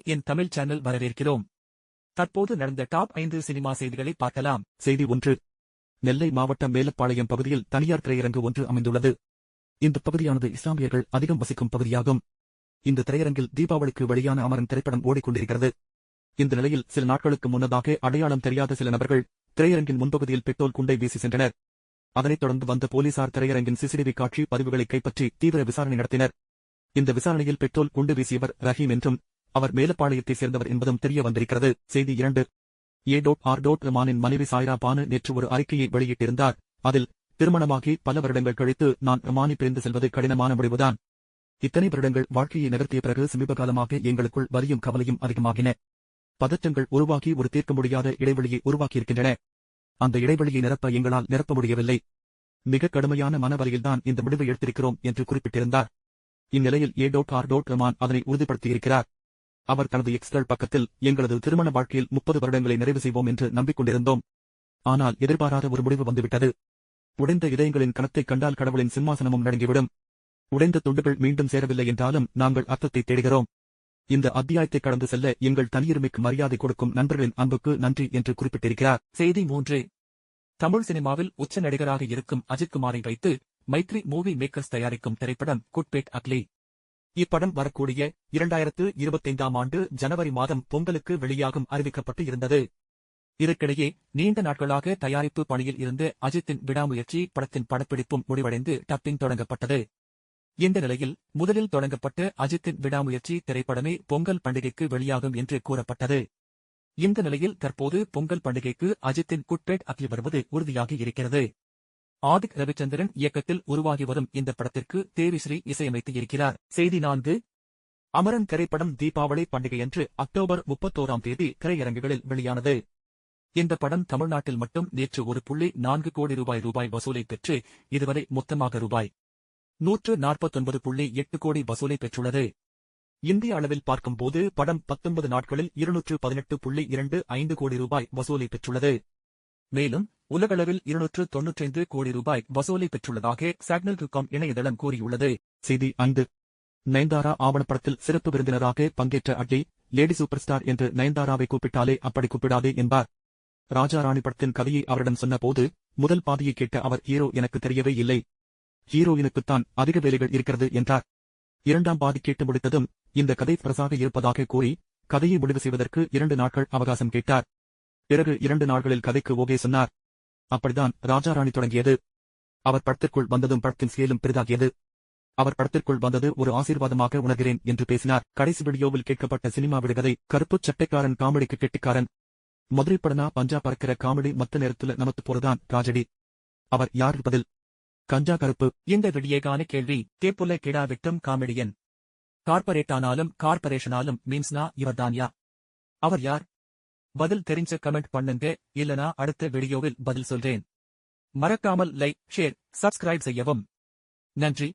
என் Tamil channel வரவேற்கிறோம். தற்போது நடந்த டாப் 5 சினிமா செய்திகளை பார்க்கலாம். செய்தி 1. நெல்லை மாவட்டம் மேலப்பாளையம் பகுதியில் தனியார் திரையரங்கு ஒன்று அமைந்துள்ளது. இந்த பகுதியானது இஸ்லாமியர்கள் அதிகம் வசிக்கும் பகுதியாகும். இந்த திரையரங்கில் தீபாவளிக்கு வெளியான அமரன் திரைப்படம் ஓடிக்கொண்டிருக்கிறது. இந்த நிலையில் சில நாட்களுக்கு முன்னதாக அடையாளம் தெரியாத சில நபர்கள் திரையரங்கின் முன்பகுதியில் பெட்ரோல் குண்டை வீசி சென்றனர். அதனைத் தொடர்ந்து வந்த போலீசார் திரையரங்கின் சிசிடிவி காட்சி பதிவுகளை கைப்பற்றி தீவிர விசாரணை நடத்தினர். இந்த விசாரணையில் பெட்ரோல் குண்டு வீசியவர் ரஹீம் என்றும் அவர் மேலப்பாளையத்தைச் சேர்ந்தவர் என்பதும் தெரிய வந்திருக்கிறது. செய்தி 2. ஏ.ஆர். ரஹ்மானின் மனைவி சாய்ரா பானு நேற்று ஒரு அறிக்கையை வெளியிட்டிருந்தார். அதில், திருமணமாகி பல வருடங்கள் கழித்து நான் ரஹ்மானை பிரிந்து செல்வது கடினமான முடிவுதான். இத்தனை வருடங்கள் வாழ்க்கையை நகர்த்திய பிறகு சமீபகாலமாக எங்களுக்குள் வலியும் கவலையும் அதிகமாகின. பதற்றங்கள் உருவாகி ஒரு தீர்க்க முடியாத இடைவெளியை உருவாக்கியிருக்கின்றன. அந்த இடைவெளியை எங்களால் நிரப்ப முடியவில்லை. மிக கடுமையான மனவலியில்தான் இந்த முடிவை எடுத்திருக்கிறோம் என்று குறிப்பிட்டிருந்தார். இந்நிலையில் ஏ.ஆர். ரஹ்மான் அதனை உறுதிப்படுத்தியிருக்கிறார். அவர் தனது எக்ஸ்தல் பக்கத்தில், எங்களது திருமண வாழ்க்கையில் 30 வருடங்களை நிறைவு செய்வோம் என்று நம்பிக்கொண்டிருந்தோம். ஆனால் எதிர்பாராத ஒரு முடிவு வந்துவிட்டது. உடைந்த இதயங்களின் கணத்தைக் கண்டால் கடவுளின் சிம்மாசனமும் நடுங்கிவிடும். உடைந்த துண்டுகள் மீண்டும் சேரவில்லை என்றாலும் நாங்கள் அர்த்தத்தை தேடுகிறோம். இந்த அத்தியாயத்தை கடந்து செல்ல எங்கள் தனியுரிமைக்கு மரியாதை கொடுக்கும் நண்பர்களின் அன்புக்கு நன்றி என்று குறிப்பிட்டிருக்கிறார். செய்தி 3. தமிழ் சினிமாவில் உச்ச நடிகராக இருக்கும் அஜித்குமாரை வைத்து மைத்ரி மூவி மேக்கர்ஸ் தயாரிக்கும் திரைப்படம் குட்பேட் அக்லி. இப்படம் வரக்கூடிய 2025ஆம் ஆண்டு ஜனவரி மாதம் பொங்கலுக்கு வெளியாகும் அறிவிக்கப்பட்டு இருந்தது. இதற்கிடையே நீண்ட நாட்களாக தயாரிப்பு பணியில் இருந்து அஜித்தின் விடாமுயற்சி படத்தின் படப்பிடிப்பும் முடிவடைந்து டப்பிங் தொடங்கப்பட்டது. இந்த நிலையில் முதலில் தொடங்கப்பட்ட அஜித்தின் விடாமுயற்சி திரைப்படமே பொங்கல் பண்டிகைக்கு வெளியாகும் என்று கூறப்பட்டது. இந்த நிலையில் தற்போது பொங்கல் பண்டிகைக்கு அஜித்தின் குட்பேட் அக்லி வருவது உறுதியாகி இருக்கிறது. ஆதிக் ரவிச்சந்திரன் இயக்கத்தில் உருவாகி வரும் இந்த படத்திற்கு தேவிஸ்ரீ இசையமைத்து இருக்கிறார். செய்தி 4. அமரன் திரைப்படம் தீபாவளி பண்டிகையன்று அக்டோபர் 31ஆம் தேதி திரையரங்குகளில் வெளியானது. இந்த படம் தமிழ்நாட்டில் மட்டும் நேற்று 1.4 கோடி ரூபாய் வசூலை பெற்று இதுவரை மொத்தமாக ரூபாய் 149.8 கோடி வசூலை பெற்றுள்ளது. இந்திய அளவில் பார்க்கும்போது படம் 19 நாட்களில் 218.25 கோடி ரூபாய் வசூலை பெற்றுள்ளது. மேலும் உலகளவில் 295 கோடி ரூபாய் வசூலை பெற்றுள்ளதாக சாக்னல்.com இணையதளம் கூறியுள்ளது. செய்தி 5. நயன்தாரா ஆவணப்படத்தில் சிறப்பு விருந்தினராக பங்கேற்ற அட்லி, லேடி சூப்பர் ஸ்டார் என்று நயன்தாராவை கூப்பிட்டாலே அப்படி கூப்பிடாதே என்பார். ராஜா ராணி படத்தின் கதையை அவரிடம் சொன்னபோது முதல் பாதியை கேட்ட அவர், ஹீரோ எனக்கு தெரியவே இல்லை, ஹீரோயினுக்குத்தான் அதிக வேலைகள் இருக்கிறது என்றார். 2ஆம் பாதி கேட்டு முடித்ததும் இந்த கதை பிரசாக இருப்பதாக கூறி கதையை முடிவு செய்வதற்கு 2 நாட்கள் அவகாசம் கேட்டார். பிறகு 2 நாட்களில் கதைக்கு ஓகே சொன்னார். அப்படிதான் ராஜா ராணி தொடங்கியது. அவர் படத்திற்குள் வந்ததும் படத்தின் ஸ்கேலும் பெரிதாகியது. அவர் படத்திற்குள் வந்தது ஒரு ஆசீர்வாதமாக உணர்கிறேன் என்று பேசினார். கடைசி வீடியோவில் கேட்கப்பட்ட சினிமா விடுகதை, கருப்புச் சட்டைக்காரன் காமெடிக்கு கெட்டிக்காரன், மதுரை படனா பஞ்சா பறக்கிற காமெடி மத்த நேரத்துல நமத்து போறதான் ராஜடி. அவர் யார்? பதில், கஞ்சா கருப்பு. இந்த விடியேகான கேள்வி. தேப்புல கிடா விட்டும் காமெடியன், கார்பரேட்டானாலும் கார்பரேஷனாலும் மீம்ஸ்னா இவர்தான்யா? அவர் யார்? பதில் தெரிஞ்ச கமெண்ட் பண்ணுங்க, இல்லனா அடுத்த வீடியோவில் பதில் சொல்றேன். மறக்காமல் லைக், ஷேர், சப்ஸ்கிரைப் செய்யவும். நன்றி.